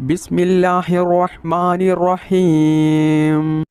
ബിസ്മില്ലാഹിർ റഹ്മാനിർ റഹീം.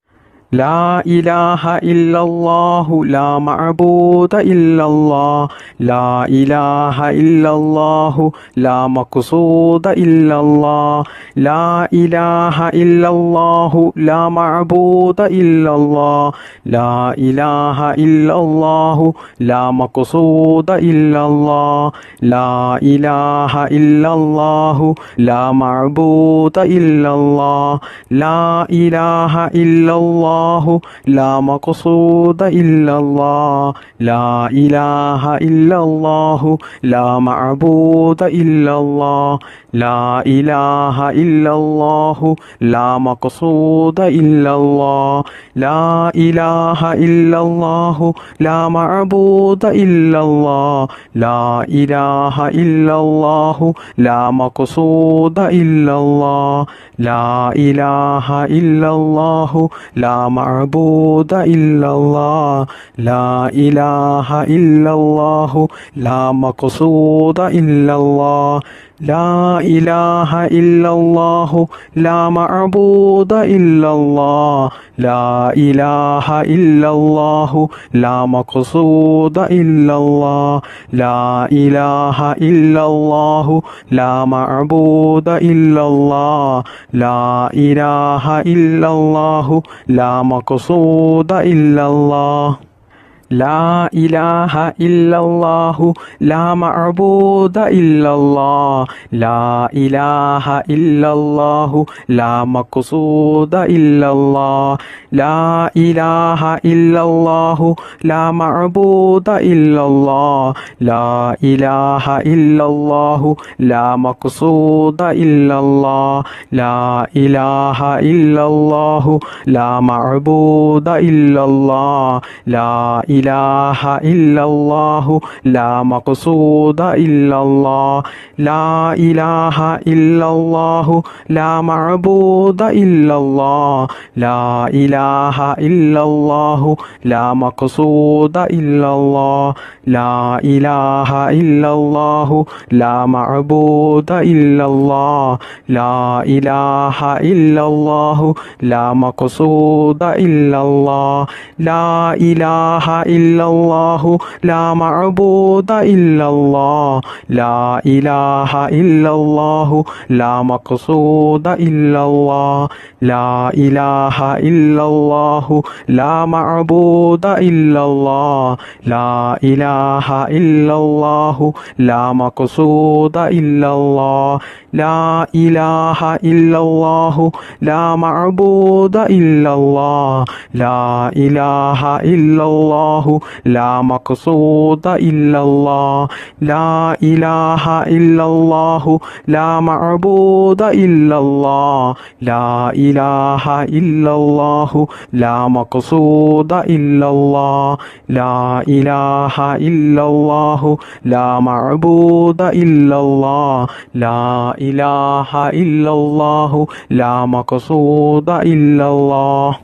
لا إله إلا الله لا معبود إلا الله لا إله إلا الله لا مقصود إلا الله لا إله إلا الله لا معبود إلا الله لا إله إلا الله لا مقصود إلا الله لا إله إلا الله لا معبود إلا الله لا إله إلا الله لا مقصود إلا الله لا إله إلا الله لا معبود إلا الله لا إله إلا الله لا مقصود إلا الله لا إله إلا الله لا معبود إلا الله لا إله إلا الله لا مقصود إلا الله لا إله إلا الله لا معبود إلا الله لا إله إلا الله لا مقصود إلا الله لا إله إلا الله لا معبود إلا الله لا إله إلا الله لا مقصود إلا الله لا إله إلا الله لا معبود إلا الله لا إله إلا الله لا مقصود إلا الله لا إله إلا الله لا معبود إلا الله لا إله إلا الله لا مقصود إلا الله لا إله إلا الله لا معبود إلا الله لا إله إلا الله لا مقصود إلا الله لا إله إلا الله لا معبود إلا الله لا إله إلا الله لا مقصود إلا الله لا إله إلا الله لا معبود إلا الله لا إله إلا الله لا مقصود إلا الله لا إله إلا الله لا معبود إلا الله لا إله إلا الله لا مقصود إلا الله لا إله إلا الله لا معبود إلا الله لا إله إلا الله لا مقصود إلا الله لا إله إلا الله لا معبود إلا الله لا إله إلا الله لا مقصود إلا الله لا إله إلا الله لا معبود إلا الله لا إله إلا الله لا مقصود إلا الله لا إله إلا الله لا معبود إلا الله لا إله إلا الله لا مقصود إلا الله لا إله إلا الله لا معبود إلا الله لا إله إلا الله لا مقصود إلا الله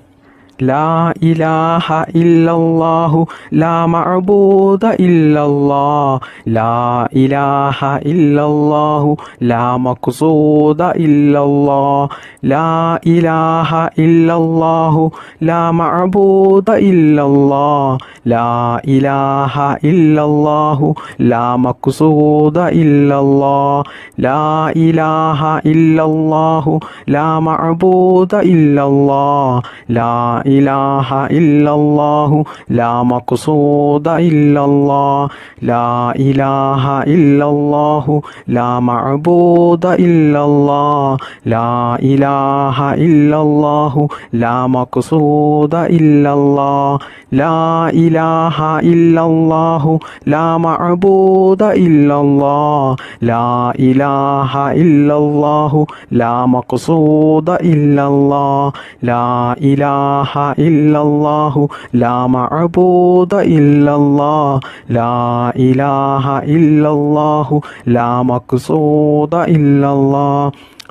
لا إله إلا الله لا معبود إلا الله لا إله إلا الله لا مقصود إلا الله لا إله إلا الله لا معبود إلا الله لا إله إلا الله لا مقصود إلا الله لا إله إلا الله لا معبود إلا الله لا إله إلا الله لا مقصود إلا الله لا إله إلا الله لا معبود إلا الله لا إله إلا الله لا مقصود إلا الله لا إله إلا الله لا معبود إلا الله لا إله إلا الله لا مقصود إلا الله لا إله إلا الله لا معبود إلا الله لا إله إلا الله لا مقصود إلا الله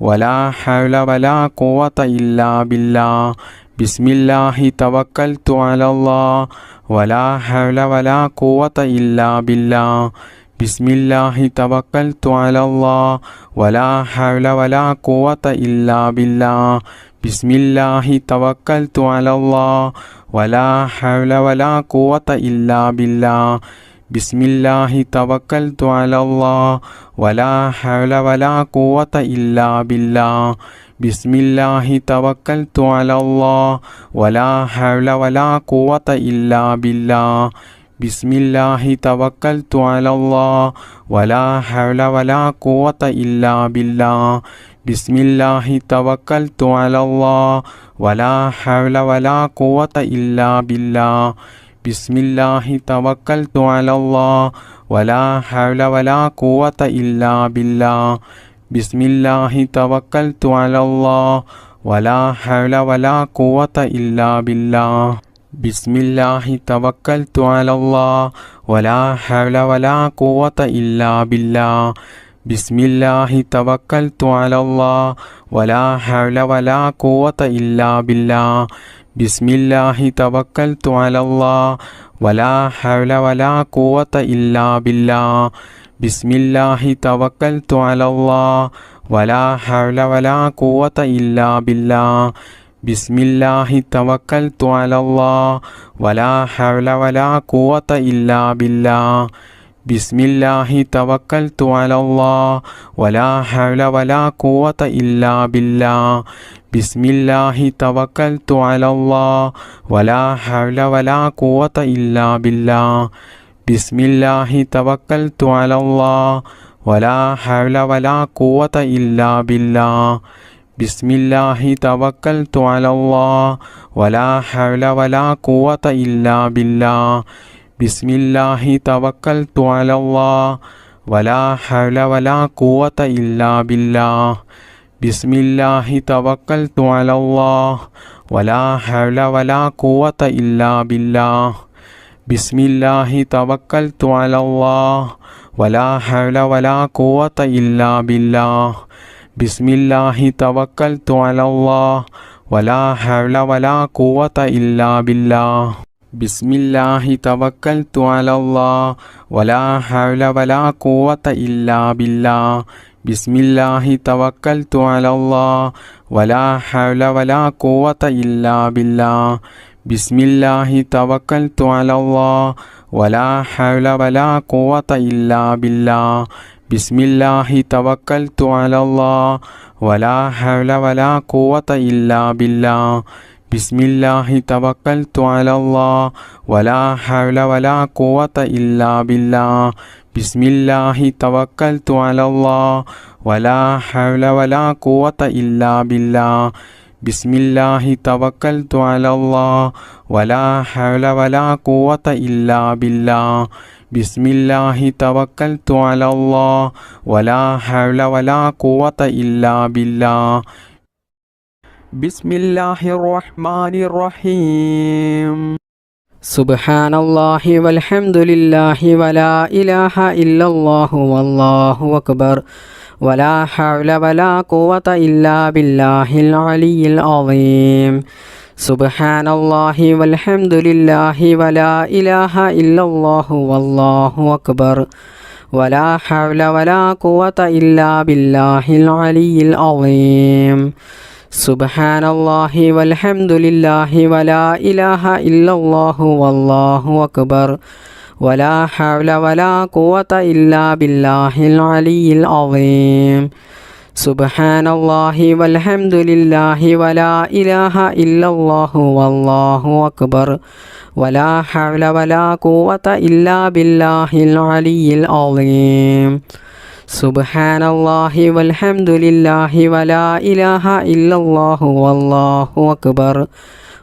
ولا حول ولا قوة إلا بالله بسم الله توكلت على الله ولا حول ولا قوة إلا بالله بسم الله توكلت على الله ولا حول ولا قوة إلا بالله بسم الله توكلت على الله ولا حول ولا قوة إلا بالله بسم الله توكلت على الله ولا حول ولا قوة إلا بالله بسم الله توكلت على الله ولا حول ولا قوة إلا بالله بسم الله توكلت على الله ولا حول ولا قوة إلا بالله بسم الله توكلت على الله ولا حول ولا قوة إلا بالله بسم الله توكلت على الله ولا حول ولا قوة إلا بالله بسم الله توكلت على الله ولا حول ولا قوة إلا بالله بسم الله توكلت على الله ولا حول ولا قوة إلا بالله بسم الله توكلت على الله ولا حول ولا قوة إلا بالله بسم الله توكلت على الله ولا حول ولا قوة إلا بالله بسم الله توكلت على الله ولا حول ولا قوة إلا بالله بسم الله توكلت على الله ولا حول ولا قوة إلا بالله بسم الله توكلت على الله ولا حول ولا قوة إلا بالله بسم الله توكلت على الله ولا حول ولا قوة إلا بالله بسم الله توكلت على الله ولا حول ولا قوة إلا بالله بسم الله توكلت على الله ولا حول ولا قوة إلا بالله بسم الله توكلت على الله ولا حول ولا قوة إلا بالله بسم الله توكلت على الله ولا حول ولا قوة إلا بالله بسم الله توكلت على الله ولا حول ولا قوة إلا بالله بسم الله توكلت على الله ولا حول ولا قوة إلا بالله بسم الله توكلت على الله ولا حول ولا قوة إلا بالله بسم الله توكلت على الله ولا حول ولا قوة إلا بالله بسم الله توكلت على الله ولا حول ولا قوة إلا بالله بسم الله توكلت على الله ولا حول ولا قوة إلا بالله بسم الله توكلت على الله ولا حول ولا قوة إلا بالله بسم الله توكلت على الله ولا حول ولا قوة إلا بالله بسم الله توكلت على الله ولا حول ولا قوة إلا بالله بسم الله توكلت على الله ولا حول ولا قوة إلا بالله بسم الله الرحمن الرحيم سبحان الله والحمد لله ولا إله إلا الله والله أكبر ولا حول ولا قوة إلا بالله العلي العظيم سبحان الله والحمد لله ولا إله إلا الله والله أكبر ولا حول ولا قوة إلا بالله العلي العظيم سبحان الله والحمد لله ولا إله إلا الله والله أكبر ولا حول ولا قوة إلا بالله العلي العظيم سبحان الله والحمد لله ولا إله إلا الله والله أكبر ولا حول ولا قوة إلا بالله العلي العظيم سبحان الله والحمد لله ولا إله إلا الله والله أكبر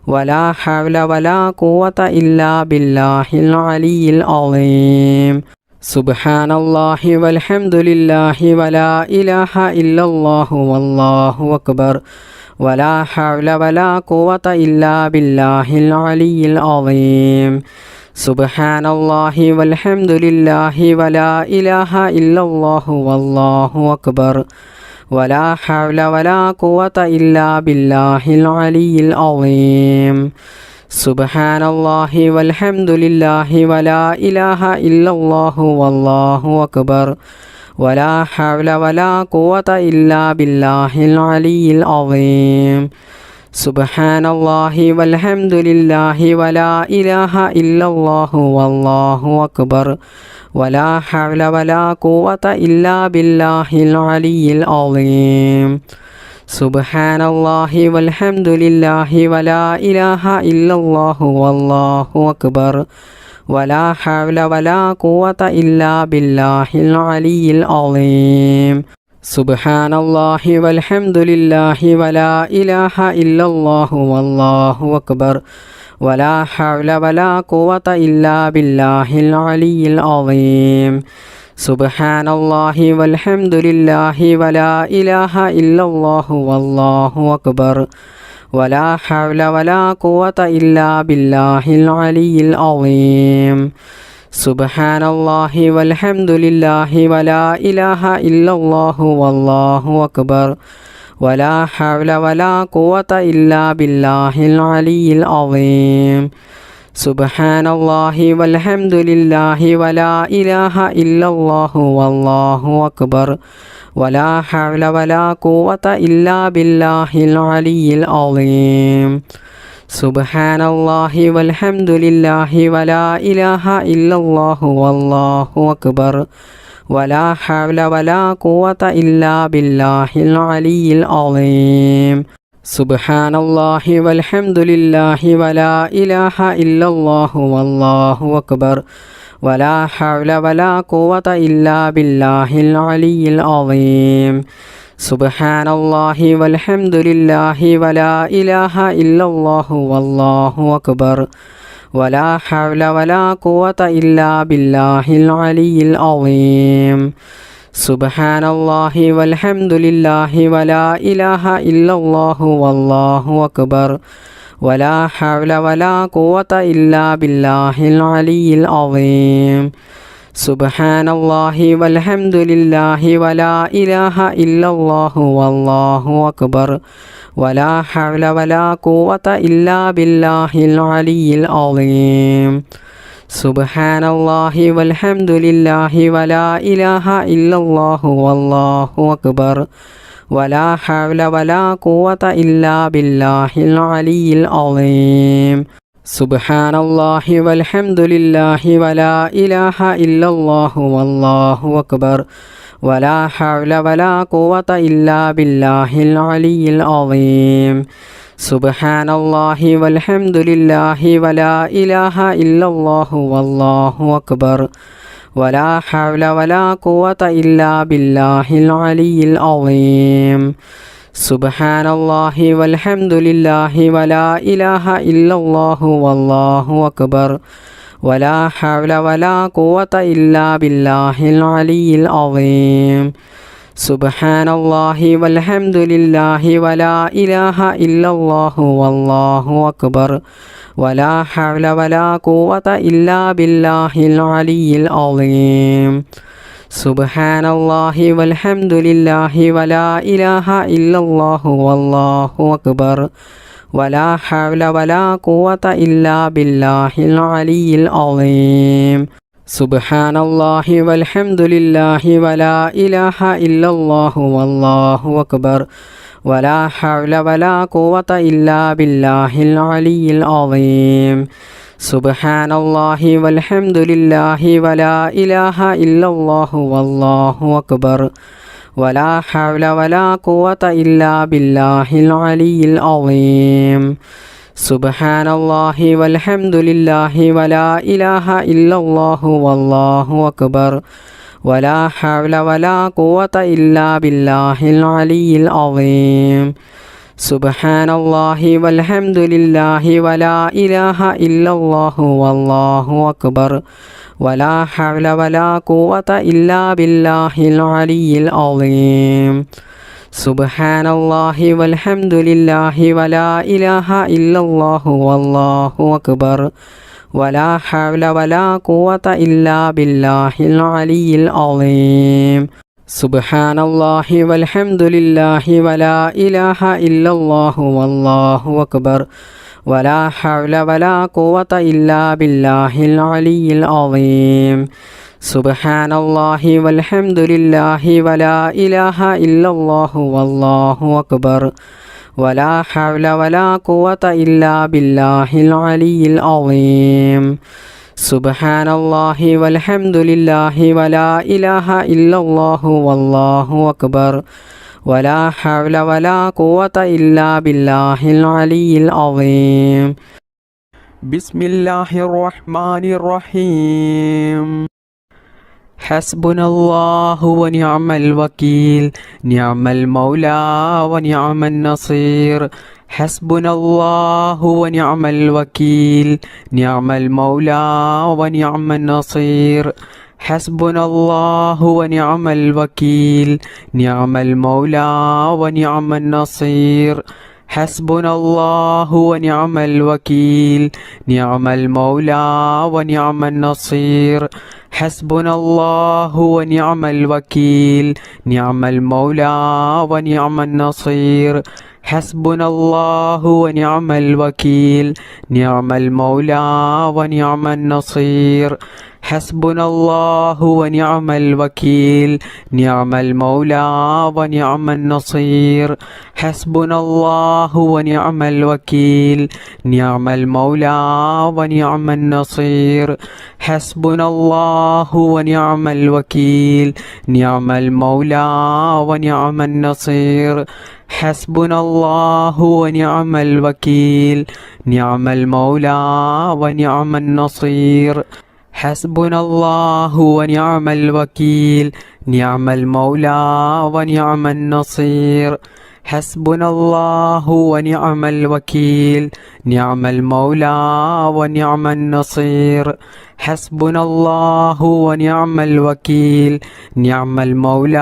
ولا حول ولا قوة إلا بالله العلي العظيم سبحان الله والحمد لله ولا إله إلا الله والله أكبر ولا حول ولا قوة إلا بالله العلي العظيم سبحان الله والحمد لله ولا إله إلا الله والله أكبر ولا حول ولا قوة إلا بالله العلي العظيم سبحان الله والحمد لله ولا إله إلا الله والله أكبر ولا حول ولا قوة إلا بالله العلي العظيم سبحان الله والحمد لله ولا إله إلا الله والله أكبر ولا حول ولا قوة إلا بالله العلي العظيم سبحان الله والحمد لله ولا إله إلا الله والله أكبر ولا حول ولا قوة إلا بالله العلي العظيم سبحان الله والحمد لله ولا إله إلا الله والله أكبر ولا حول ولا قوة إلا بالله العلي العظيم سبحان الله والحمد لله ولا إله إلا الله والله أكبر ولا حول ولا قوة إلا بالله العلي العظيم سبحان الله والحمد لله ولا إله إلا الله والله أكبر ولا حول ولا قوة إلا بالله العلي العظيم سبحان الله والحمد لله ولا إله إلا الله والله أكبر ولا حول ولا قوة إلا بالله العلي العظيم سبحان الله والحمد لله ولا إله إلا الله والله أكبر ولا حول ولا قوة إلا بالله العلي العظيم سبحان الله والحمد لله ولا إله إلا الله والله أكبر ولا حول ولا قوة إلا بالله العلي العظيم سبحان الله والحمد لله ولا إله إلا الله والله أكبر ولا حول ولا قوة إلا بالله العلي العظيم سبحان الله والحمد لله ولا إله إلا الله والله أكبر ولا حول ولا قوة إلا بالله العلي العظيم سبحان الله والحمد لله ولا إله إلا الله والله أكبر ولا حول ولا قوة إلا بالله العلي العظيم سبحان الله والحمد لله ولا إله إلا الله والله أكبر ولا حول ولا قوة إلا بالله العلي العظيم سبحان الله والحمد لله ولا إله إلا الله والله أكبر ولا حول ولا قوة إلا بالله العلي العظيم سبحان الله والحمد لله ولا إله إلا الله والله أكبر ولا حول ولا قوة إلا بالله العلي العظيم سبحان الله والحمد لله ولا إله إلا الله والله أكبر ولا حول ولا قوة إلا بالله العلي العظيم سبحان الله والحمد لله ولا إله إلا الله والله أكبر ولا حول ولا قوة إلا بالله العلي العظيم سبحان الله والحمد لله ولا إله إلا الله والله أكبر ولا حول ولا قوة إلا بالله العلي العظيم سبحان الله والحمد لله ولا إله إلا الله والله أكبر ولا حول ولا قوة إلا بالله العلي العظيم سبحان الله والحمد لله ولا إله إلا الله والله أكبر ولا حول ولا قوة إلا بالله العلي العظيم سبحان الله والحمد لله ولا إله إلا الله والله أكبر ولا حول ولا قوة إلا بالله العلي العظيم سبحان الله والحمد لله ولا إله إلا الله والله أكبر ولا حول ولا قوة إلا بالله العلي العظيم سبحان الله والحمد لله ولا إله إلا الله والله أكبر ولا حول ولا قوة إلا بالله العلي العظيم സുബ്ഹാനല്ലാഹി വൽഹംദുലില്ലാഹി വലാ ഇലാഹ ഇല്ലല്ലാഹു വല്ലാഹു അക്ബർ വലാ ഹൗല വലാ ഖുവത ഇല്ലാ ബില്ലാഹിൽ അലിയിൽ അളീം. സുബ്ഹാനല്ലാഹി വൽഹംദുലില്ലാഹി വലാ ഇലാഹ ഇല്ലല്ലാഹു വല്ലാഹു അക്ബർ വലാ ഹൗല വലാ ഖുവത ഇല്ലാ ബില്ലാഹിൽ അലിയിൽ അളീം. സുബ്ഹാനല്ലാഹി വൽഹംദുലില്ലാഹി വലാ ഇലാഹ ഇല്ലല്ലാഹു വല്ലാഹു അക്ബർ വലാ ഹൗല വലാ ഖുവത ഇല്ലാ ബില്ലാഹിൽ അലിയിൽ അളീം. ബിസ്മില്ലാഹിർ റഹ്മാനിർ റഹീം. ഹസ്ബുനല്ലാഹു വനിഅമൽ വകീൽ നിഅമൽ മൗലാ വനിഅമൻ നസീർ. ഹസ്ബുനല്ലാഹു വനിഅമൽ വകീൽ നിഅമൽ മൗലാ വനിഅമൻ നസീർ. ഹസ്ബുനല്ലാഹു വനിഅമൽ വകീൽ നിഅമൽ മൗലാ വനിഅമൻ നസീർ. ഹസ്ബുനല്ലാഹു വനിഅമൽ വകീൽ നിഅമൽ മൗലാ വനിഅമൻ നസീർ. ഹസ്ബുനല്ലാഹു വനിഅമൽ വകീൽ നിഅമൽ മൗലാ വനിഅമൻ നസീർ. ഹസ്ബുനല്ലാഹു വനിഅമൽ വകീൽ നിഅമൽ മൗലാ വനിഅമൻ നസീർ. ഹസ്ബുനല്ലാഹു വനിഅമൽ വകീൽ നിഅമൽ മൗലാ വനിഅമൻ നസീർ. ഹസ്ബുനല്ലാഹു വനിഅമൽ വകീൽ നിഅമൽ മൗലാ വനിഅമൻ നസീർ. ഹസ്ബുനല്ലാഹു വനിഅമൽ വകീൽ നിഅമൽ മൗലാ വനിഅമൻ നസീർ. ഹസ്ബുനല്ലാഹു വനിഅമൽ വകീൽ നിഅമൽ മൗലാ വനിഅമൻ നസീർ. ഹസ്ബുനല്ലാഹു വനിഅമൽ വകീൽ നിഅമൽ മൗലാ വനിഅമൻ നസീർ. ഹസ്ബുനല്ലാഹു വനിഅമൽ വകീൽ നിഅമൽ മൗലാ വനിഅമൻ നസീർ. ഹസ്ബുനല്ലാഹു വനിഅമൽ വകീൽ നിഅമൽ മൗലാ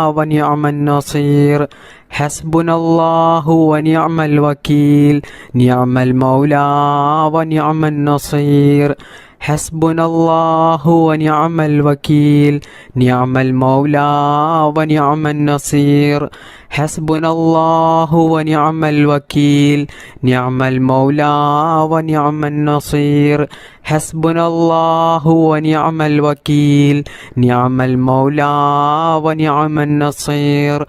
വനിഅമൻ നസീർ. ഹസ്ബുനല്ലാഹു വനിഅമൽ വകീൽ നിഅമൽ മൗലാ വനിഅമൻ നസീർ. ഹസ്ബുനല്ലാഹു വനിഅമൽ വകീൽ നിഅമൽ മൗലാ വനിഅമൻ നസീർ. ഹസ്ബുനല്ലാഹു വനിഅമൽ വകീൽ നിഅമൽ മൗലാ വനിഅമൻ നസീർ. ഹസ്ബുനല്ലാഹു വനിഅമൽ വകീൽ നിഅമൽ മൗലാ വനിഅമൻ നസീർ. ഹസ്ബുനല്ലാഹു വനിഅമൽ വകീൽ നിഅമൽ മൗലാ വനിഅമൻ നസീർ.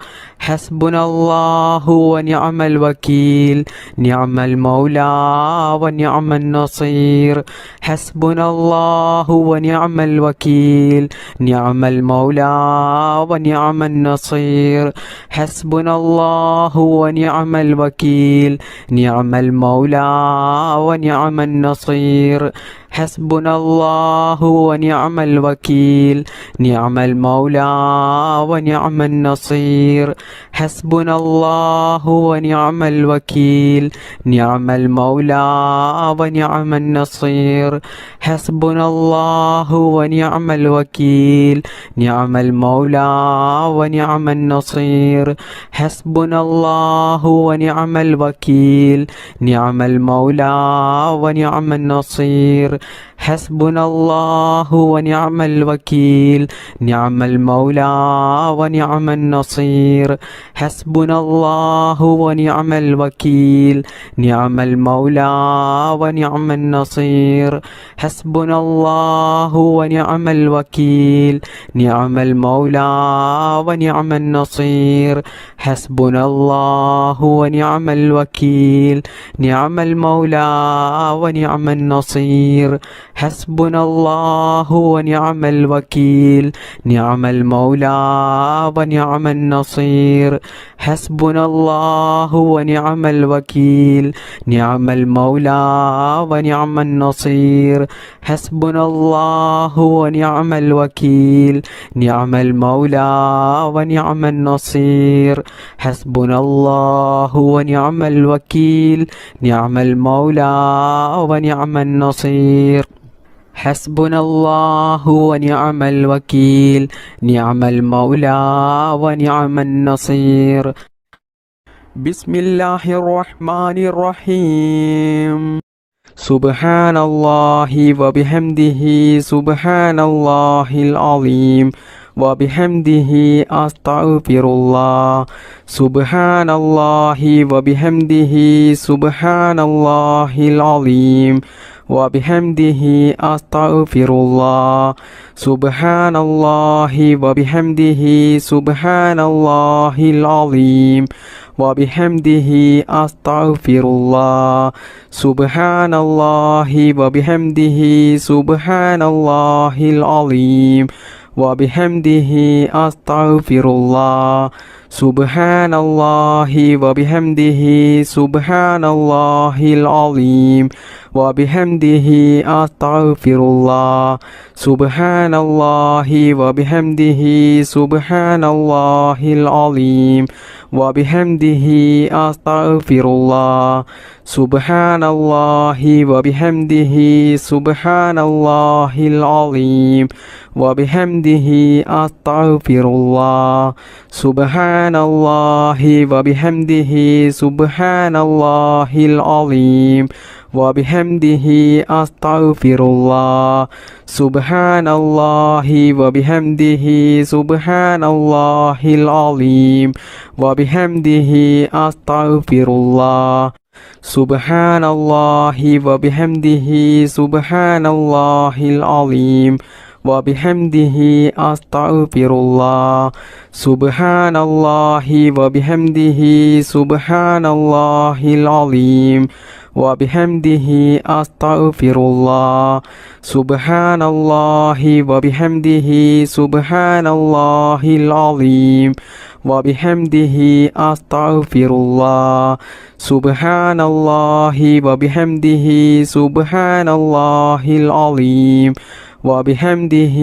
ഹസ്ബുനല്ലാഹു വനിഅമൽ വകീൽ നിഅമൽ മൗലാ വനിഅമൻ നസീർ. ഹസ്ബുനല്ലാഹു വനിഅമൽ വകീൽ നിഅമൽ മൗലാ വനിഅമൻ നസീർ. ഹസ്ബുനല്ലാഹു വനിഅമൽ വകീൽ നിഅമൽ മൗലാ വനിഅമൻ നസീർ. ഹസ്ബുനല്ലാഹു വനിഅമൽ വകീൽ നിഅമൽ മൗലാ വനിഅമൻ നസീർ. ഹസ്ബുനല്ലാഹു വനിഅമൽ വകീൽ നിഅമൽ മൗലാ വനിഅമൻ നസീർ. ഹസ്ബുനല്ലാഹു വനിഅമൽ വകീൽ നിഅമൽ മൗലാ വനിഅമൻ നസീർ. ഹസ്ബുനല്ലാഹു വനിഅമൽ വകീൽ നിഅമൽ മൗലാ വനിഅമൻ നസീർ. ഹസ്ബുനല്ലാഹു വനിഅമൽ വകീൽ നിഅമൽ മൗലാ വനിഅമൻ നസീർ. ഹസ്ബുനല്ലാഹു വനിഅമൽ വകീൽ നിഅമൽ മൗലാ വനിഅമൻ നസീർ. ഹസ്ബുനല്ലാഹു വനിഅമൽ വകീൽ നിഅമൽ മൗലാ വനിഅമൻ നസീർ. ഹസ്ബുനല്ലാഹു വനിഅമൽ വകീൽ നിഅമൽ മൗലാ വനിഅമൻ നസീർ. ഹസ്ബുനല്ലാഹു വനിഅമൽ വകീൽ നിഅമൽ മൗലാ വനിഅമൻ നസീർ. ഹസ്ബുനല്ലാഹു വനിഅമൽ വകീൽ നിഅമൽ മൗലാ വനിഅമൻ നസീർ. ഹസ്ബുനല്ലാഹു വനിഅമൽ വകീൽ നിഅമൽ മൗലാ വനിഅമൻ നസീർ. ഹസ്ബുനല്ലാഹു വനിഅമൽ വകീൽ നിഅമൽ മൗലാ വനിഅമൻ നസീർ. ബിസ്മില്ലാഹിർ റഹ്മാനിർ റഹീം. സുബ്ഹാനല്ലാഹി വബിഹംദിഹി സുബ്ഹാനല്ലാഹിൽ അലീം وبحمده أستغفر الله سبحان الله وبحمده سبحان الله العظيم وبحمده أستغفر الله سبحان الله وبحمده سبحان الله العظيم وبحمده أستغفر الله سبحان الله وبحمده سبحان الله العظيم وبحمده أستغفر الله سبحان الله وبحمده سبحان الله العظيم وبحمده أستغفر الله سبحان الله وبحمده سبحان الله العظيم وبحمده أستغفر الله سبحان الله وبحمده سبحان الله العظيم وبحمده أستغفر الله سبحان الله وبحمده سبحان الله العظيم وبحمده أستغفر الله سبحان الله وبحمده سبحان الله العظيم وبحمده أستغفر الله سبحان الله وبحمده سبحان الله العظيم وبحمده أستغفر الله سبحان الله وبحمده سبحان الله العظيم وبحمده أستغفر الله سبحان الله وبحمده سبحان الله العظيم وبحمده أستغفر الله سبحان الله وبحمده سبحان الله العظيم وبحمده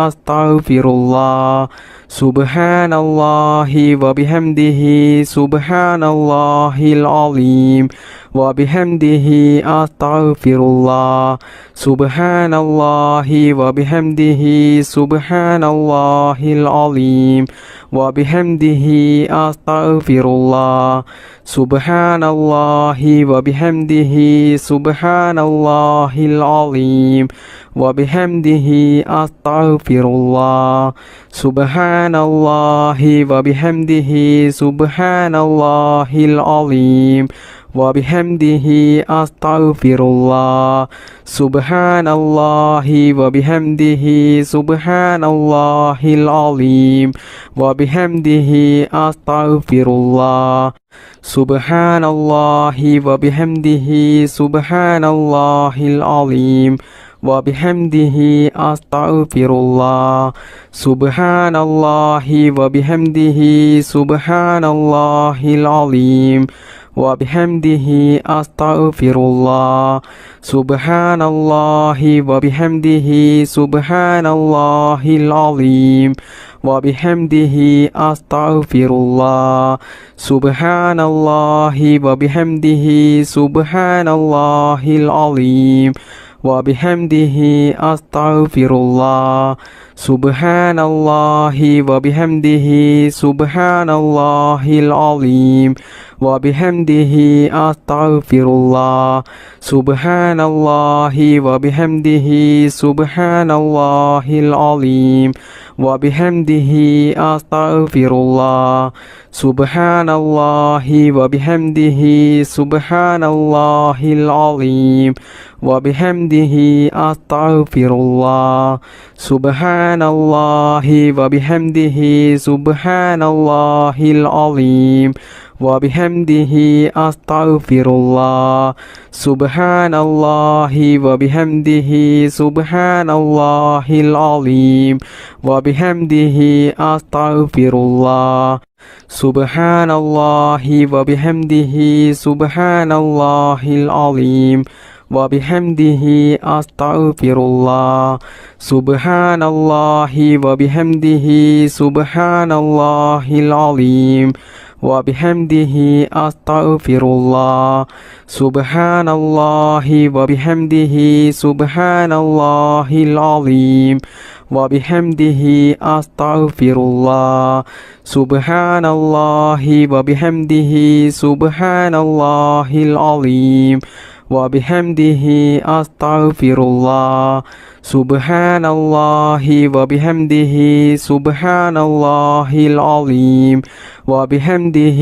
أستغفر الله سبحان الله وبحمده سبحان الله العظيم وبحمده أستغفر الله سبحان الله وبحمده سبحان الله العظيم وبحمده أستغفر الله سبحان الله وبحمده سبحان الله العظيم وبحمده أستغفر الله سبحان الله وبحمده سبحان الله العظيم وبحمده أستغفر الله سبحان الله وبحمده سبحان الله العظيم وبحمده أستغفر الله سبحان الله وبحمده سبحان الله العظيم وبحمده أستغفر الله سبحان الله وبحمده سبحان الله العظيم وبحمده أستغفر الله سبحان الله وبحمده سبحان الله العظيم وبحمده أستغفر الله سبحان الله وبحمده سبحان الله العظيم وبحمده أستغفر الله سبحان الله وبحمده سبحان الله العظيم وبحمده أستغفر الله سبحان الله وبحمده سبحان الله العظيم وبحمده أستغفر الله سبحان الله وبحمده سبحان الله العظيم وبحمده أستغفر الله سبحان الله وبحمده سبحان الله العظيم وبحمده أستغفر الله سبحان الله وبحمده سبحان الله العظيم وبحمده أستغفر الله سبحان الله وبحمده سبحان الله العظيم وبحمده أستغفر الله سبحان الله وبحمده سبحان الله العظيم وبحمده أستغفر الله سبحان الله وبحمده سبحان الله العظيم وبحمده أستغفر الله سبحان الله وبحمده سبحان الله العظيم وبحمده أستغفر الله سبحان الله وبحمده سبحان الله العظيم وبحمده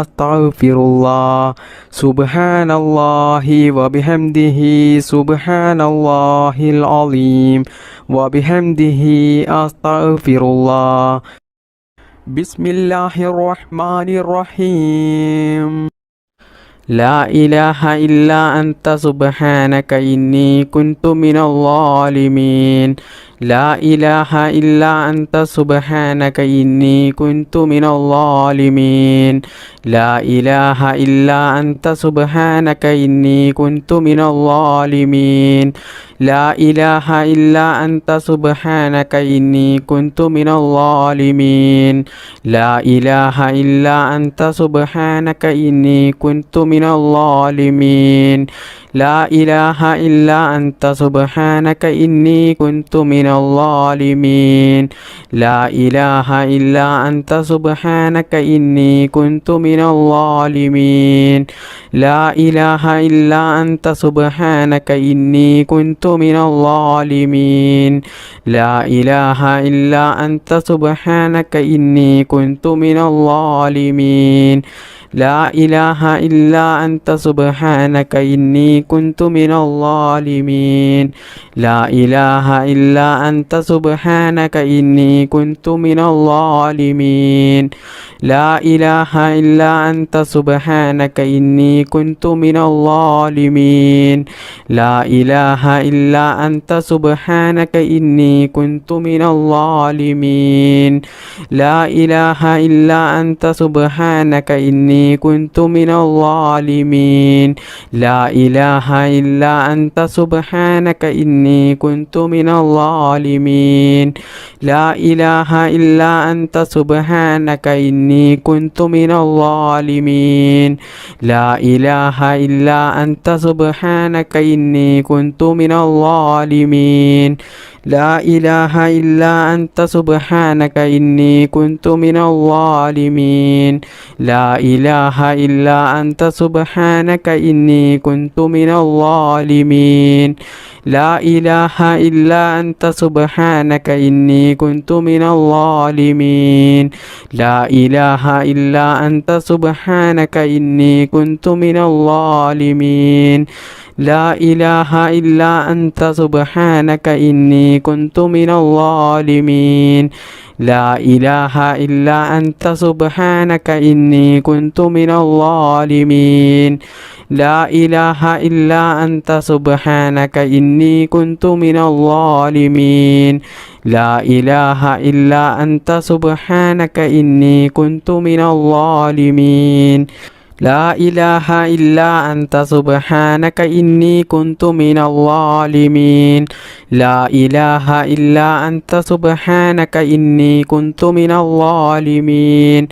أستغفر الله سبحان الله وبحمده سبحان الله العظيم وبحمده أستغفر الله بسم الله الرحمن الرحيم لا إله إلا أنت سبحانك إني كنت من الظالمين لا إله إلا أنت سبحانك إني كنت من الظالمين لا إله إلا أنت سبحانك إني كنت من الظالمين لا إله إلا أنت سبحانك إني كنت من الظالمين لا إله إلا أنت سبحانك إني كنت من الظالمين لا إله إلا أنت سبحانك إني كنت من الظالمين لا إله إلا أنت سبحانك إني كنت من الظالمين لا إله إلا أنت سبحانك إني كنت من الظالمين لا إله إلا أنت سبحانك إني كنت من الظالمين لا إله إلا أنت سبحانك إني كنت من الظالمين لا إله إلا أنت سبحانك إني كنت من الظالمين لا إله إلا أنت سبحانك إني كنت من الظالمين لا إله إلا أنت سبحانك إني كنت من الظالمين لا إله إلا أنت سبحانك إني كنت من الظالمين لا إله إلا أنت سبحانك إني كنت من الظالمين لا إله إلا أنت سبحانك إني كنت من الظالمين لا إله إلا أنت سبحانك إني كنت من الظالمين لا إله إلا أنت سبحانك إني كنت من الظالمين لا إله إلا أنت سبحانك إني كنت من الظالمين لا إله إلا أنت سبحانك إني كنت من الظالمين لا إله إلا أنت سبحانك إني كنت من الظالمين لا إله إلا أنت سبحانك إني كنت من الظالمين لا إله إلا أنت سبحانك إني كنت من الظالمين لا إله إلا أنت سبحانك إني كنت من الظالمين لا إله إلا أنت سبحانك إني كنت من الظالمين لا إله إلا أنت سبحانك إني كنت من الظالمين لا إله إلا أنت سبحانك إني كنت من الظالمين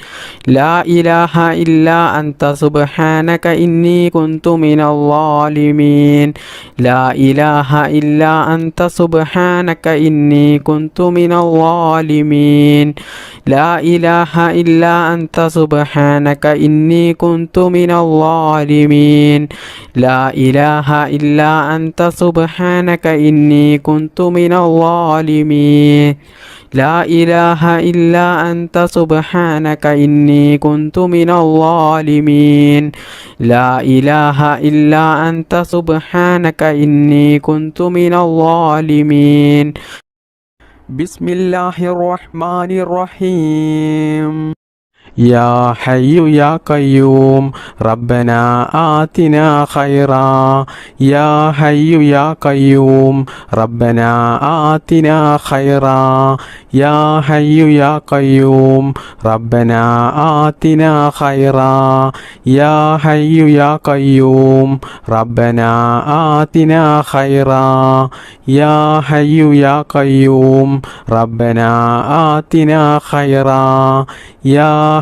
لا إله إلا أنت سبحانك إني كنت من الظالمين لا إله إلا أنت سبحانك إني كنت من الظالمين لا إله إلا أنت سبحانك إني كنت من الظالمين لا إله إلا أنت سبحانك إني كنت من الظالمين لا إله إلا أنت سبحانك إني كنت من الظالمين لا إله إلا أنت سبحانك إني كنت من الظالمين بسم الله الرحمن الرحيم يا حي يا قيوم ربنا آتنا خيرا يا حي يا قيوم ربنا آتنا خيرا يا حي يا قيوم ربنا آتنا خيرا يا حي يا قيوم ربنا آتنا خيرا يا حي يا قيوم ربنا آتنا خيرا يا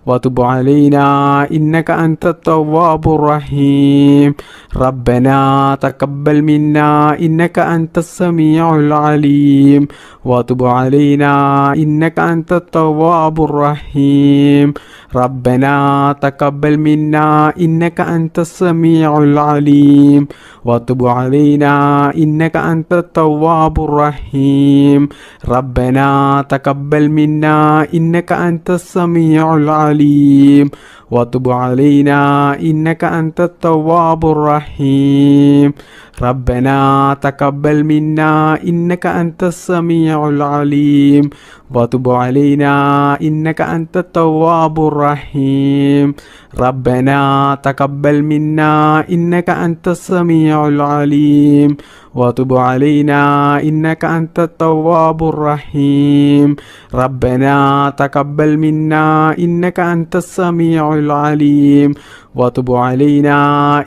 وتب علينا إنك أنت التواب الرحيم ربنا تقبل منا إنك أنت السميع العليم وتب علينا إنك أنت التواب الرحيم ربنا تقبل منا إنك أنت السميع العليم وتب علينا إنك أنت التواب الرحيم ربنا تقبل منا إنك أنت السميع العليم وتب علينا إنك أنت التواب الرحيم ربنا تقبل منا إنك أنت السميع العليم وتب علينا إنك أنت التواب الرحيم ربنا تقبل منا إنك أنت السميع العليم وتب علينا إنك أنت التواب الرحيم ربنا تقبل منا إنك أنت السميع العليم وتب علينا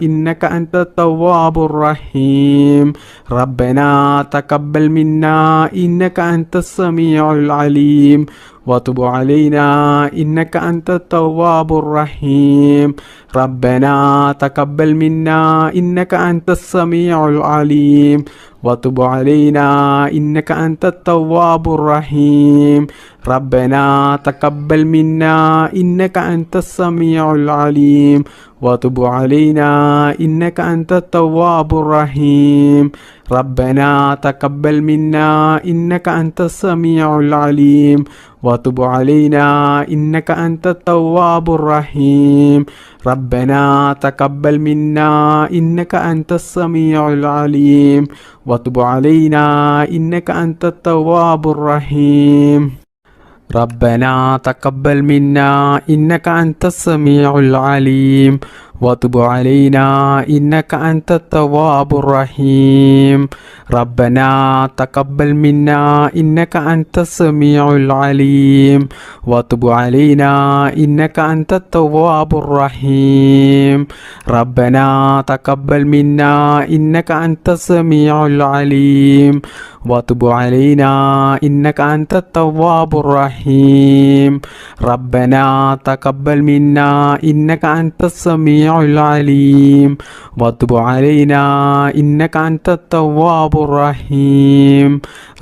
إنك أنت التواب الرحيم ربنا تقبل منا إنك أنت السميع العليم وتب علينا إنك أنت التواب الرحيم ربنا تقبل منا إنك أنت السميع العليم وتب علينا إنك أنت التواب الرحيم ربنا تقبل منا إنك أنت السميع العليم وتب علينا إنك أنت التواب الرحيم ربنا تقبل منا إنك أنت السميع العليم وتب علينا إنك أنت التواب الرحيم ربنا تقبل منا إنك أنت السميع العليم وتب علينا إنك أنت التواب الرحيم ربنا تقبل منا إنك أنت السميع العليم وتب علينا إنك أنت التواب الرحيم ربنا تقبل منا إنك أنت السميع العليم وتب علينا إنك أنت التواب الرحيم ربنا تقبل منا إنك أنت السميع العليم وتب علينا إنك أنت التواب الرحيم ربنا تقبل منا إنك أنت السميع العليم وتب علينا إنك أنت التواب الرحيم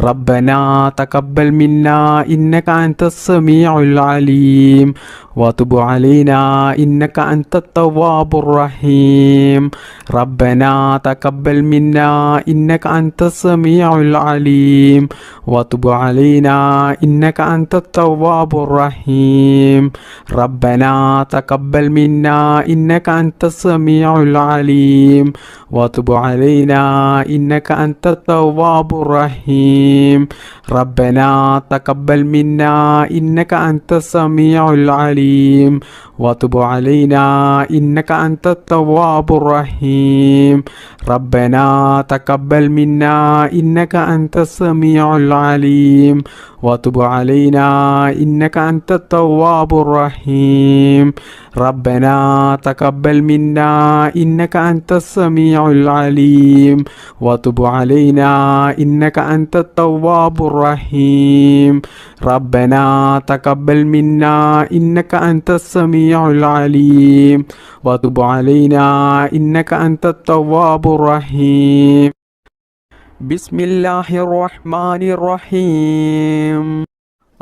ربنا تقبل منا إنك أنت السميع العليم وتب علينا إنك أنت التواب الرحيم ربنا تقبل منا إنك أنت السميع العليم وتب علينا إنك أنت التواب الرحيم ربنا تقبل منا إنك أنت السميع العليم وتب علينا إنك أنت التواب الرحيم ربنا تقبل منا إنك أنت السميع العليم وتب علينا إنك أنت التواب الرحيم ربنا تقبل منا إنك أنت السميع العليم وتب علينا إنك أنت التواب الرحيم ربنا تقبل منا إنك أنت السميع العليم وتب علينا إنك أنت التواب الرحيم ربنا تقبل منا إنك أنت السميع العليم وتب علينا إنك أنت التواب الرحيم بسم الله الرحمن الرحيم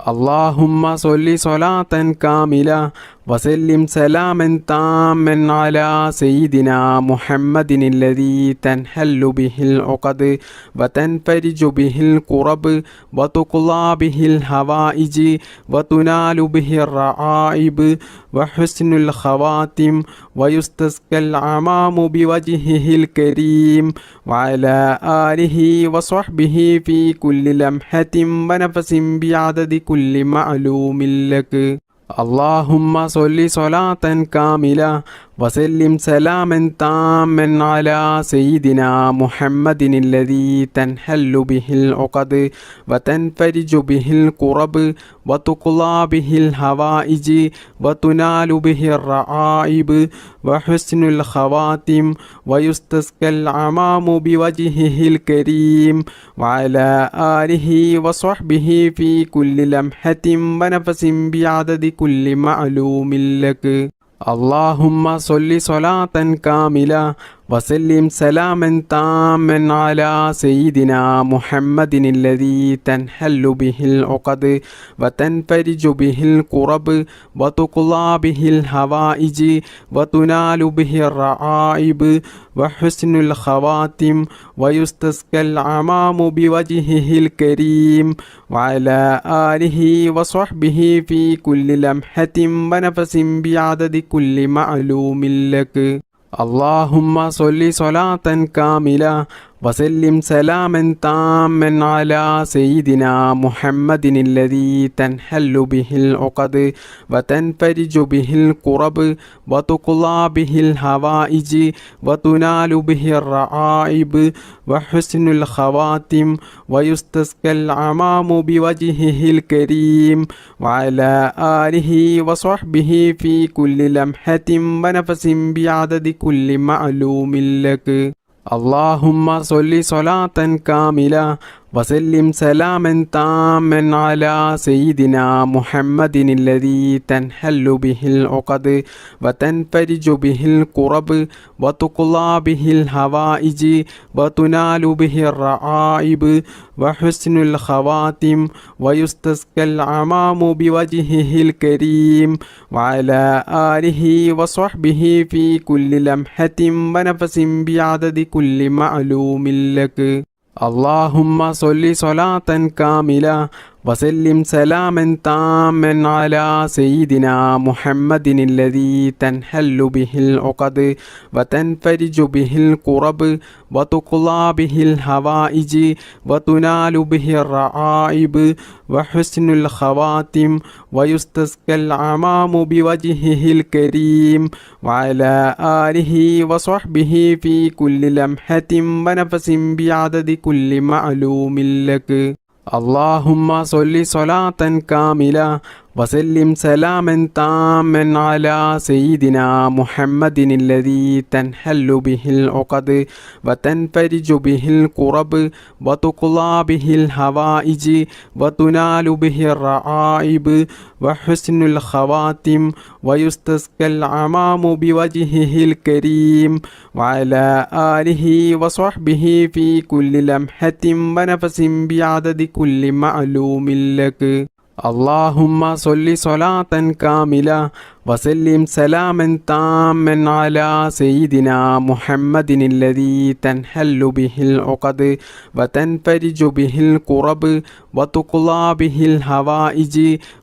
اللهم صل صلاة كاملة وسلم سلاما تاما على سيدنا محمد الذي تنحل به العقد وتنفرج به الكرب وتقضى به الحوائج وتنال به الرعائب وحسن الخواتم ويستسقى العمام بوجهه الكريم وعلى آله وصحبه في كل لمحة ونفس بعدد كل معلوم لك اللهم صل صلاة كاملة وسلم سلاما تاما على سيدنا محمد الذي تنحل به العقد وتنفرج به الكرب وتقضى به الحوائج وتنال به الرعائب وحسن الخواتم ويستسقى الغمام بوجهه الكريم وعلى آله وصحبه في كل لمحة ونفس بعدد كل معلوم لك. اللهم صل صلاة كاملة وسلم سلاما تاما على سيدنا محمد الذي تنحل به العقد وتنفرج به الكرب وتقضى به الحوائج وتنال به الرعائب وحسن الخواتم ويستسقى الغمام بوجهه الكريم وعلى آله وصحبه في كل لمحة ونفس بعدد كل معلوم لك. اللهم صل صلاة كاملة وسلم سلاما تاما على سيدنا محمد الذي تنحل به العقد وتنفرج به الكرب وتقضى به الحوائج وتنال به الرعائب وحسن الخواتم ويستسقى الغمام بوجهه الكريم وعلى آله وصحبه في كل لمحة ونفس بعدد كل معلوم لك. اللهم صل صلاة كاملة وسلم سلاما تاما على سيدنا محمد الذي تنحل به العقد وتنفرج به الكرب وتقضى به الحوائج وتنال به الرعائب وحسن الخواتم ويستسقى الغمام بوجهه الكريم وعلى آله وصحبه في كل لمحة ونفس بعدد كل معلوم لك. اللهم صل صلاة كاملة وسلم سلاما تاما على سيدنا محمد الذي تنحل به العقد وتنفرج به الكرب وتقضى به الحوائج وتنال به الرعائب وحسن الخواتم ويستسقى الغمام بوجهه الكريم وعلى آله وصحبه في كل لمحة ونفس بعدد كل معلوم لك. اللهم صل صلاة كاملة وسلم سلاما تاما على سيدنا محمد الذي تنحل به العقد وتنفرج به الكرب وتقضى به الحوائج وتنال به الرعائب وحسن الخواتم ويستسقى الغمام بوجهه الكريم وعلى آله وصحبه في كل لمحة ونفس بعدد كل معلوم لك. اللهم صل صلاة كاملة وسلم سلاما تاما على سيدنا محمد الذي تنحل به العقد وتنفرج به الكرب وتقضى به الحوائج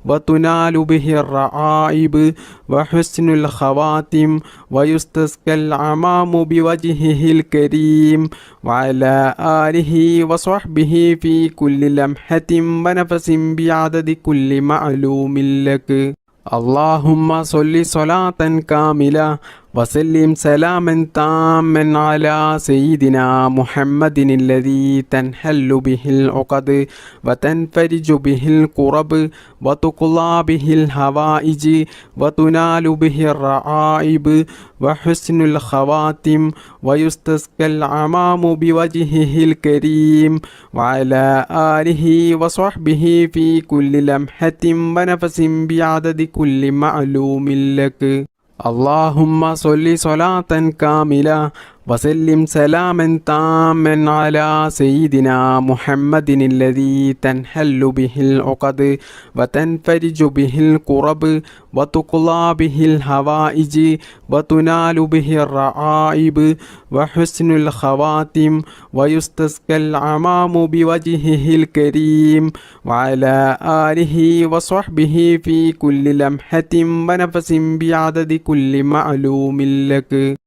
وتنال به الرعائب وحسن الخواتم ويستسقى الغمام بوجهه الكريم وعلى آله وصحبه في كل لمحة ونفس بعدد كل معلوم لك. اللهم صل صلاة كاملة وسلم سلاما تاما على سيدنا محمد الذي تنحل به العقد وتنفرج به الكرب وتقضى به الحوائج وتنال به الرعائب وحسن الخواتم ويستسقى الغمام بوجهه الكريم وعلى آله وصحبه في كل لمحة ونفس بعدد كل معلوم لك. اللهم صل صلاة كاملة وسلم سلاما تاما على سيدنا محمد الذي تنحل به العقد وتنفرج به الكرب وتقضى به الحوائج وتنال به الرعائب وحسن الخواتم ويستسقى الغمام بوجهه الكريم وعلى آله وصحبه في كل لمحة ونفس بعدد كل معلوم لك.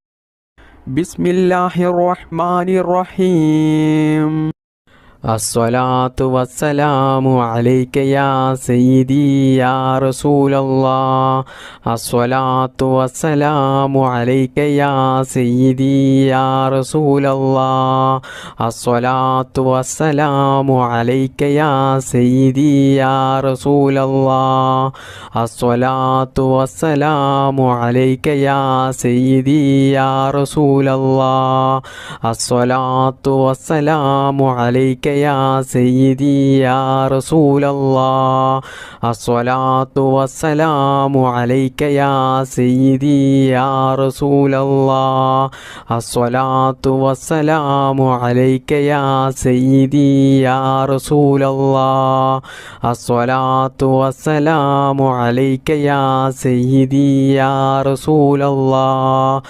بسم الله الرحمن الرحيم. الصلاة والسلام عليك يا سيدي يا رسول الله. الصلاة والسلام عليك يا سيدي يا رسول الله. الصلاة والسلام عليك يا سيدي يا رسول الله. الصلاة والسلام عليك يا سيدي يا رسول الله. الصلاة والسلام عليك يا سيدي يا رسول الله. الصلاة والسلام عليك يا سيدي يا رسول الله. الصلاة والسلام عليك يا سيدي يا رسول الله. الصلاة والسلام عليك يا سيدي يا رسول الله.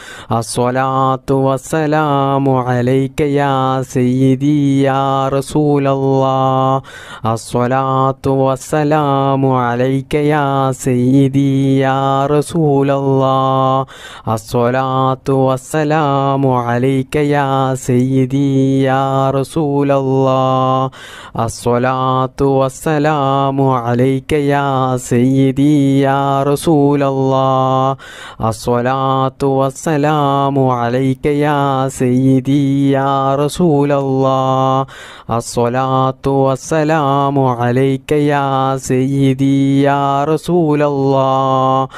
الصلاة والسلام عليك يا سيدي يا رسول الله. الصلاة والسلام عليك يا سيدي يا رسول الله. الصلاة والسلام عليك يا سيدي يا رسول الله. الصلاة والسلام عليك يا سيدي يا رسول الله. الصلاة والسلام عليك يا سيدي يا رسول الله. الصلاة والسلام عليك يا سيدي يا رسول الله.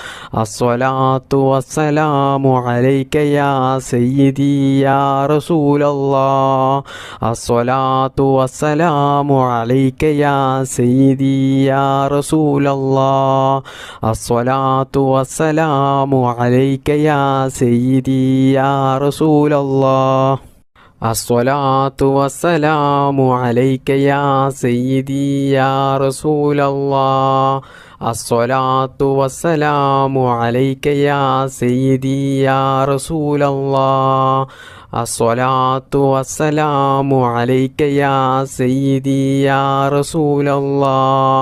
الصلاة والسلام عليك يا سيدي يا رسول الله. الصلاة والسلام عليك يا سيدي يا رسول الله. الصلاة والسلام عليك يا سيدي يا رسول الله. الصلاة والسلام عليك يا سيدي يا رسول الله. الصلاة والسلام عليك يا سيدي يا رسول الله. الصلاة والسلام عليك يا سيدي يا رسول الله.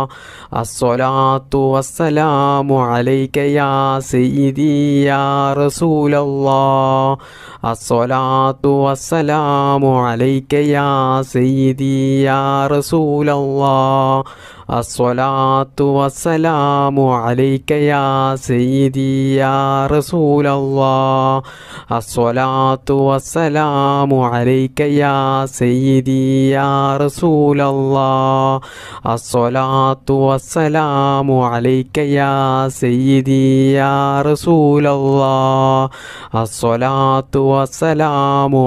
الصلاة والسلام عليك يا سيدي يا رسول الله. الصلاة والسلام عليك يا سيدي يا رسول الله. الصلاة والسلام عليك يا سيدي يا رسول الله. الصلاة والسلام عليك يا سيدي يا رسول الله. الصلاة والسلام عليك يا سيدي يا رسول الله. الصلاة والسلام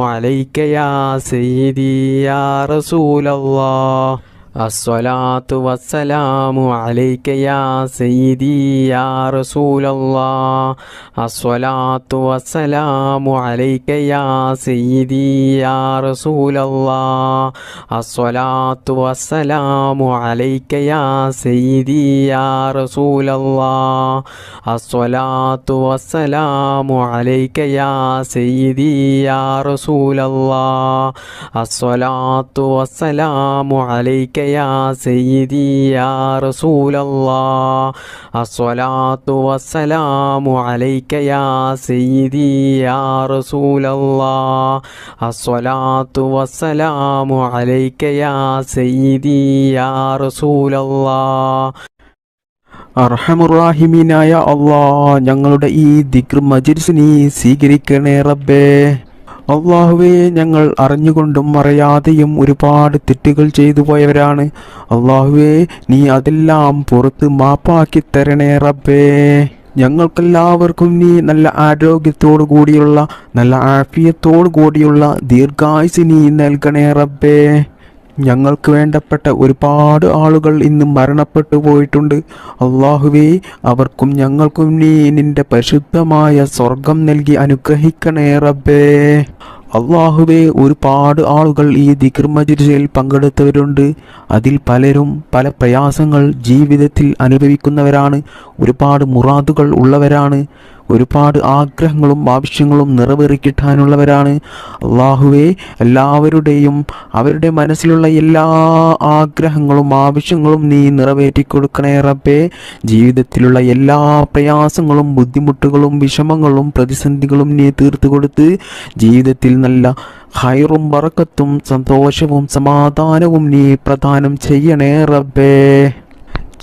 عليك يا سيدي يا رسول الله. الصلاة والسلام عليك يا سيدي يا رسول الله. الصلاة والسلام عليك يا سيدي يا رسول الله. الصلاة والسلام عليك يا سيدي يا رسول الله. الصلاة والسلام عليك يا سيدي يا رسول الله. الصلاة والسلام عليك يا سيدي يا رسول الله. الصلاة والسلام عليك يا سيدي يا رسول الله. الصلاة والسلام عليك يا سيدي يا رسول الله. അർഹമുറാഹിമീനായ അല്ലാഹ്, ഞങ്ങളുടെ ഈ ദിക്ർ മജ്‌ലിസ് നീ സ്വീകരിക്കണേ റബ്ബേ. അള്ളാഹുവേ, ഞങ്ങൾ അറിഞ്ഞുകൊണ്ടും അറിയാതെയും ഒരുപാട് തെറ്റുകൾ ചെയ്തു പോയവരാണ്. അള്ളാഹുവേ, നീ അതെല്ലാം പുറത്ത് മാപ്പാക്കി തരണേ റബ്ബേ. ഞങ്ങൾക്കെല്ലാവർക്കും നീ നല്ല ആരോഗ്യത്തോടു കൂടിയുള്ള, നല്ല ആഫിയത്തോടു കൂടിയുള്ള ദീർഘായുസ് നീ നൽകണേ റബ്ബേ. ഞങ്ങൾക്ക് വേണ്ടപ്പെട്ട ഒരുപാട് ആളുകൾ ഇന്ന് മരണപ്പെട്ടു പോയിട്ടുണ്ട്. അള്ളാഹുവേ, അവർക്കും ഞങ്ങൾക്കും നീ നിന്റെ പരിശുദ്ധമായ സ്വർഗം നൽകി അനുഗ്രഹിക്കണേ റബ്ബേ. അള്ളാഹുവേ, ഒരുപാട് ആളുകൾ ഈ ദിക്ർ മജ്‌ലിസിൽ പങ്കെടുത്തവരുണ്ട്. അതിൽ പലരും പല പ്രയാസങ്ങൾ ജീവിതത്തിൽ അനുഭവിക്കുന്നവരാണ്. ഒരുപാട് മുറാദുകൾ ഉള്ളവരാണ്. ഒരുപാട് ആഗ്രഹങ്ങളും ആവശ്യങ്ങളും നിറവേറിക്കിട്ടാനുള്ളവരാണ്. അള്ളാഹുവേ, എല്ലാവരുടെയും അവരുടെ മനസ്സിലുള്ള എല്ലാ ആഗ്രഹങ്ങളും ആവശ്യങ്ങളും നീ നിറവേറ്റിക്കൊടുക്കണേ റബ്ബേ. ജീവിതത്തിലുള്ള എല്ലാ പ്രയാസങ്ങളും ബുദ്ധിമുട്ടുകളും വിഷമങ്ങളും പ്രതിസന്ധികളും നീ തീർത്തു കൊടുത്ത് ജീവിതത്തിൽ നല്ല ഹൈറും ബറക്കത്തും സന്തോഷവും സമാധാനവും നീ പ്രദാനം ചെയ്യണേ റബ്ബേ.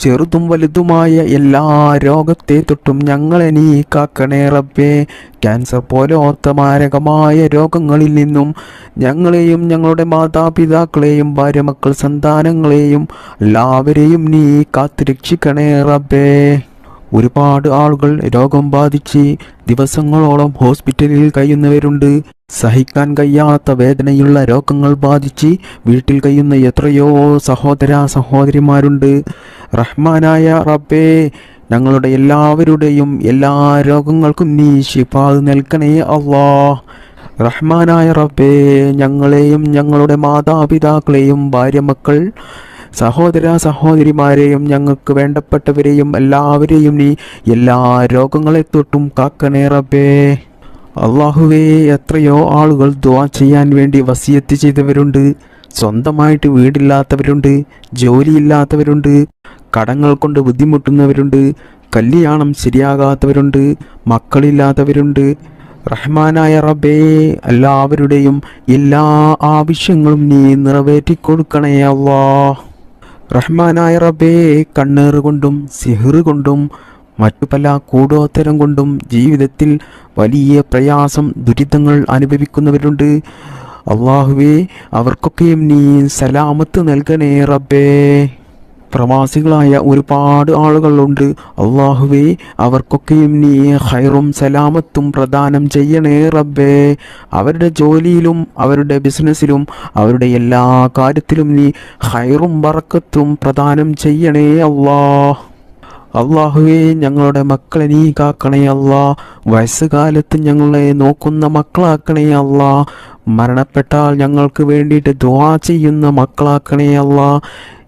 ചെറുതും വലുതുമായ എല്ലാ രോഗത്തെ തൊട്ടും ഞങ്ങളെ നീ കാക്കണേ റബ്ബേ. ക്യാൻസർ പോലത്തെ മാരകമായ രോഗങ്ങളിൽ നിന്നും ഞങ്ങളെയും ഞങ്ങളുടെ മാതാപിതാക്കളെയും ഭാര്യ മക്കൾ സന്താനങ്ങളെയും എല്ലാവരെയും നീ കാത്തുരക്ഷിക്കണേ റബ്ബേ. ഒരുപാട് ആളുകൾ രോഗം ബാധിച്ച് ദിവസങ്ങളോളം ഹോസ്പിറ്റലിൽ കഴിയുന്നവരുണ്ട്. സഹിക്കാൻ കഴിയാത്ത വേദനയുള്ള രോഗങ്ങൾ ബാധിച്ച് വീട്ടിൽ കഴിയുന്ന എത്രയോ സഹോദര സഹോദരിമാരുണ്ട്. റഹ്മാനായ റബ്ബേ, ഞങ്ങളുടെ എല്ലാവരുടെയും എല്ലാ രോഗങ്ങൾക്കും നീ ശിഫാ നൽകണേ അല്ലാഹ്. റഹ്മാനായ റബ്ബേ, ഞങ്ങളെയും ഞങ്ങളുടെ മാതാപിതാക്കളെയും ഭാര്യ മക്കൾ സഹോദര സഹോദരിമാരെയും ഞങ്ങൾക്ക് വേണ്ടപ്പെട്ടവരെയും എല്ലാവരെയും നീ എല്ലാ രോഗങ്ങളെ തൊട്ടും കാക്കണേ റബ്ബേ. അള്ളാഹുവേ, എത്രയോ ആളുകൾ ദുആ ചെയ്യാൻ വേണ്ടി വസിയത്ത് ചെയ്തവരുണ്ട്. സ്വന്തമായിട്ട് വീടില്ലാത്തവരുണ്ട്, ജോലിയില്ലാത്തവരുണ്ട്, കടങ്ങൾ കൊണ്ട് ബുദ്ധിമുട്ടുന്നവരുണ്ട്, കല്യാണം ശരിയാകാത്തവരുണ്ട്, മക്കളില്ലാത്തവരുണ്ട്. റഹ്മാനായ റബ്ബേ, എല്ലാവരുടെയും എല്ലാ ആവശ്യങ്ങളും നീ നിറവേറ്റിക്കൊടുക്കണേ അല്ലാഹ്. റഹ്മാനായ റബ്ബേ, കണ്ണേറ് കൊണ്ടും സിഹ്റ് കൊണ്ടും മറ്റു പല കൂടോത്തരം കൊണ്ടും ജീവിതത്തിൽ വലിയ പ്രയാസം ദുരിതങ്ങൾ അനുഭവിക്കുന്നവരുണ്ട്. അള്ളാഹുവേ, അവർക്കൊക്കെയും നീ സലാമത്ത് നൽകണേ റബ്ബേ. പ്രവാസികളായ ഒരുപാട് ആളുകളുണ്ട്. അള്ളാഹുവേ, അവർക്കൊക്കെയും നീ ഖൈറും സലാമത്തും പ്രദാനം ചെയ്യണേ റബ്ബേ. അവരുടെ ജോലിയിലും അവരുടെ ബിസിനസ്സിലും അവരുടെ എല്ലാ കാര്യത്തിലും നീ ഖൈറും ബറക്കത്തും പ്രദാനം ചെയ്യണേ അല്ലാഹ്. അള്ളാഹുവേ, ഞങ്ങളുടെ മക്കളെ നീ കാക്കണേ അല്ലാ. വയസ്സുകാലത്ത് ഞങ്ങളെ നോക്കുന്ന മക്കളാക്കണേ അല്ലാ. മരണപ്പെട്ടാൽ ഞങ്ങൾക്ക് വേണ്ടിയിട്ട് ദുആ ചെയ്യുന്ന മക്കളാക്കണേ അല്ലാ.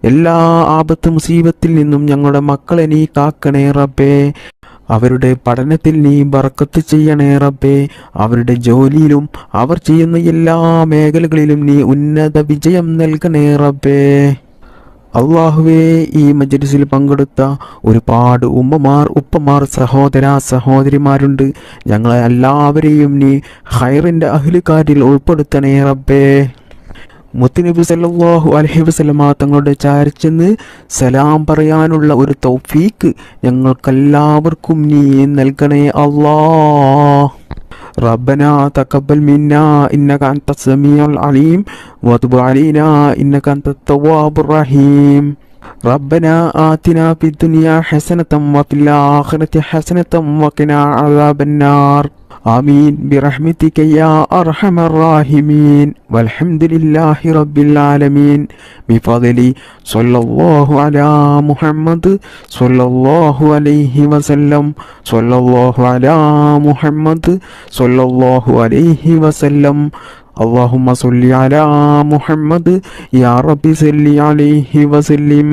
എല്ലാ ആപത്ത് മുസീബത്തിൽ നിന്നും ഞങ്ങളുടെ മക്കളെ നീ കാക്കണേ റബ്ബേ. അവരുടെ പഠനത്തിൽ നീ ബർക്കത്ത് ചെയ്യണേ റബ്ബേ. അവരുടെ ജോലിയിലും അവർ ചെയ്യുന്ന എല്ലാ മേഖലകളിലും നീ ഉന്നത വിജയം നൽകണേ റബ്ബേ. അള്ളാഹുവേ, ഈ മജ്‌ലിസിൽ പങ്കെടുത്ത ഒരുപാട് ഉമ്മമാർ ഉപ്പമാർ സഹോദര സഹോദരിമാരുണ്ട്. ഞങ്ങളെ എല്ലാവരെയും നീ ഖൈറിൻ്റെ അഹ്ലുകാരിൽ ഉൾപ്പെടുത്തണേ റബ്ബേ. മുത്തുനബി സല്ലല്ലാഹു അലൈഹി വസല്ലമ തങ്ങളുടെ ചാരിച്ചെന്ന് സലാം പറയാനുള്ള ഒരു തൗഫീക്ക് ഞങ്ങൾക്കെല്ലാവർക്കും നീ നൽകണേ അല്ലാഹ്. ربنا تقبل منا إنك أنت السميع العليم وتب علينا إنك أنت التواب الرحيم. ربنا آتنا في الدنيا حسنة وفي الآخرة حسنة وقنا عذاب النار. آمين برحمتك يا أرحم الراحمين. والحمد لله رب العالمين. بفضل صلى الله على محمد صلى الله عليه وسلم. صلى الله على محمد صلى الله عليه وسلم. اللهم صل على محمد يا رب صل عليه وسلم.